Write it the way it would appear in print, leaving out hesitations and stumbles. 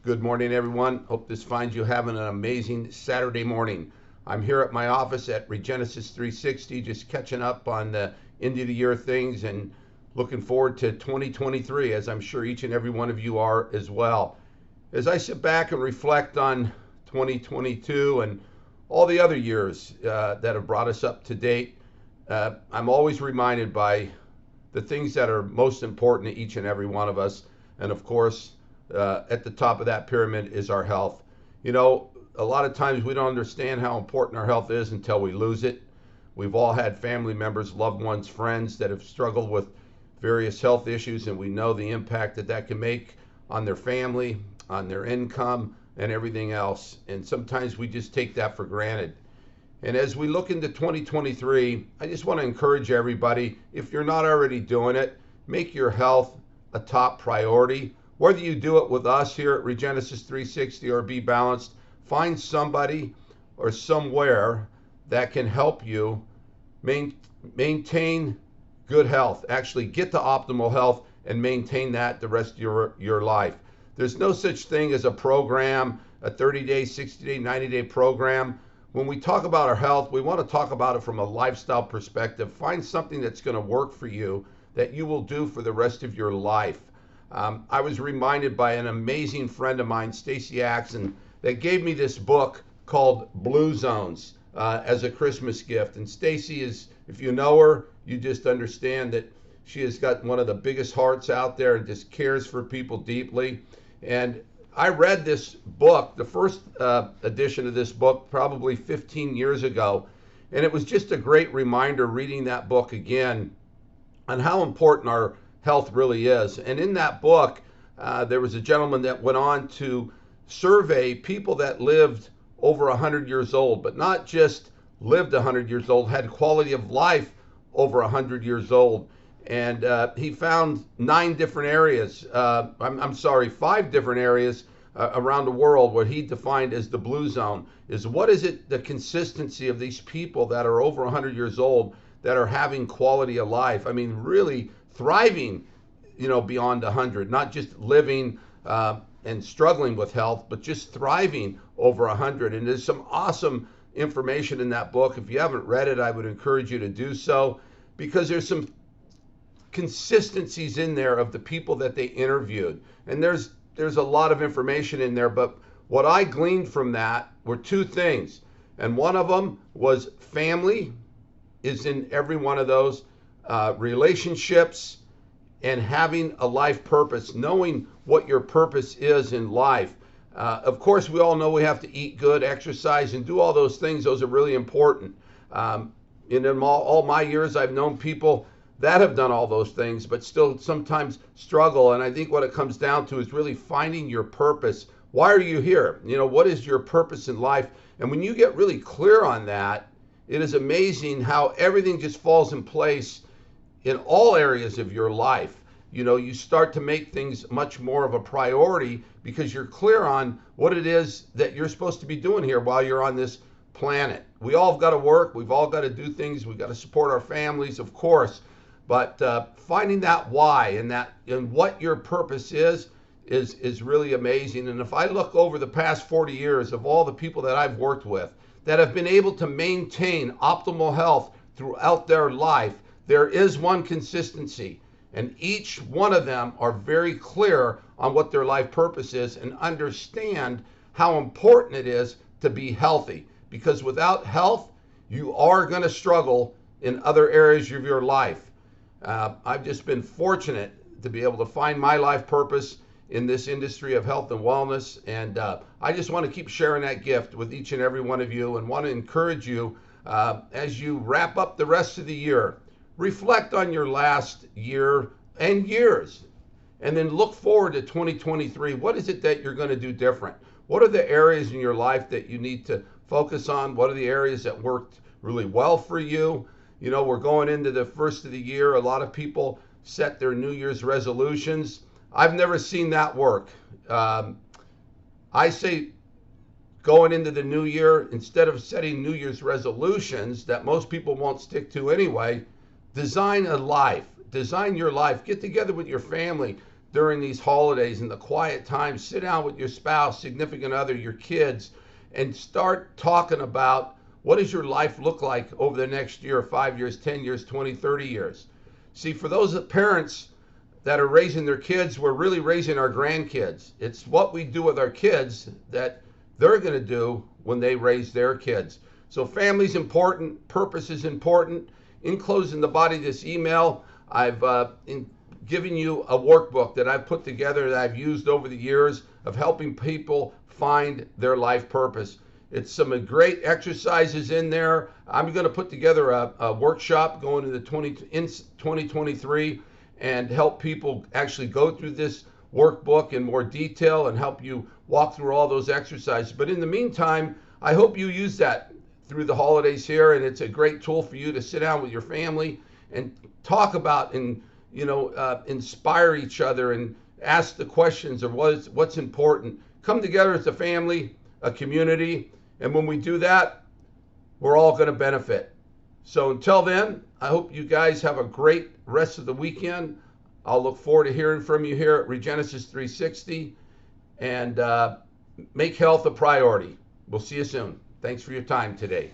Good morning, everyone. Hope this finds you having an amazing Saturday morning. I'm here at my office at Regenesis 360, just catching up on the end of the year things and looking forward to 2023, as I'm sure each and every one of you are as well. As I sit back and reflect on 2022 and all the other years that have brought us up to date, I'm always reminded by the things that are most important to each and every one of us. And of course, at the top of that pyramid is our health. You know, a lot of times we don't understand how important our health is until we lose it. We've all had family members, loved ones, friends that have struggled with various health issues, and we know the impact that that can make on their family, on their income, and everything else. And sometimes we just take that for granted. And as we look into 2023, I just want to encourage everybody, if you're not already doing it, make your health a top priority. Whether you do it with us here at Regenesis 360 or Be Balanced, find somebody or somewhere that can help you maintain good health, actually get to optimal health and maintain that the rest of your life. There's no such thing as a program, a 30-day, 60-day, 90-day program. When we talk about our health, we want to talk about it from a lifestyle perspective. Find something that's going to work for you that you will do for the rest of your life. I was reminded by an amazing friend of mine, Stacy Axon, that gave me this book called Blue Zones as a Christmas gift. And Stacy is, if you know her, you just understand that she has got one of the biggest hearts out there and just cares for people deeply. And I read this book, the first edition of this book, probably 15 years ago. And it was just a great reminder reading that book again on how important our health really is. And in that book, there was a gentleman that went on to survey people that lived over 100 years old, but not just lived 100 years old, had quality of life over 100 years old. And he found 5 different areas around the world what he defined as the blue zone. Is what is it, the consistency of these people that are over 100 years old that are having quality of life? I mean, really thriving, beyond 100, not just living and struggling with health, but just thriving over 100. And there's some awesome information in that book. If you haven't read it, I would encourage you to do so, because there's some consistencies in there of the people that they interviewed. And there's a lot of information in there, but what I gleaned from that were 2 things. And one of them was family is in every one of those, relationships, and having a life purpose, knowing what your purpose is in life. Of course, we all know we have to eat good, exercise, and do all those things. Those are really important. In all my years, I've known people that have done all those things, but still sometimes struggle. And I think what it comes down to is really finding your purpose. Why are you here? What is your purpose in life? And when you get really clear on that, it is amazing how everything just falls in place in all areas of your life. You start to make things much more of a priority because you're clear on what it is that you're supposed to be doing here while you're on this planet. We all have got to work. We've all got to do things. We've got to support our families, of course. But finding that why and what your purpose is really amazing. And if I look over the past 40 years of all the people that I've worked with that have been able to maintain optimal health throughout their life, there is one consistency. And each one of them are very clear on what their life purpose is and understand how important it is to be healthy. Because without health, you are going to struggle in other areas of your life. I've just been fortunate to be able to find my life purpose in this industry of health and wellness. And I just want to keep sharing that gift with each and every one of you, and want to encourage you as you wrap up the rest of the year. Reflect on your last year and years, and then look forward to 2023. What is it that you're going to do different? What are the areas in your life that you need to focus on? What are the areas that worked really well for you? We're going into the first of the year. A lot of people set their New Year's resolutions. I've never seen that work. I say going into the new year, instead of setting New Year's resolutions that most people won't stick to anyway, design a life. Design your life. Get together with your family. during these holidays and the quiet times, sit down with your spouse, significant other, your kids, and start talking about what does your life look like over the next year, 5 years, 10 years, 20, 30 years. See, for those parents that are raising their kids, we're really raising our grandkids. It's what we do with our kids that they're going to do when they raise their kids. So family's important, purpose is important. In closing the body of this email, I've given you a workbook that I've put together that I've used over the years of helping people find their life purpose. It's some great exercises in there. I'm going to put together a workshop going into 2023 and help people actually go through this workbook in more detail and help you walk through all those exercises. But in the meantime, I hope you use that through the holidays here, and it's a great tool for you to sit down with your family and talk about and inspire each other and ask the questions of what's important. Come together as a family, a community, and when we do that, we're all going to benefit. So until then, I hope you guys have a great rest of the weekend. I'll look forward to hearing from you here at Regenesis 360, and make health a priority. We'll see you soon. Thanks for your time today.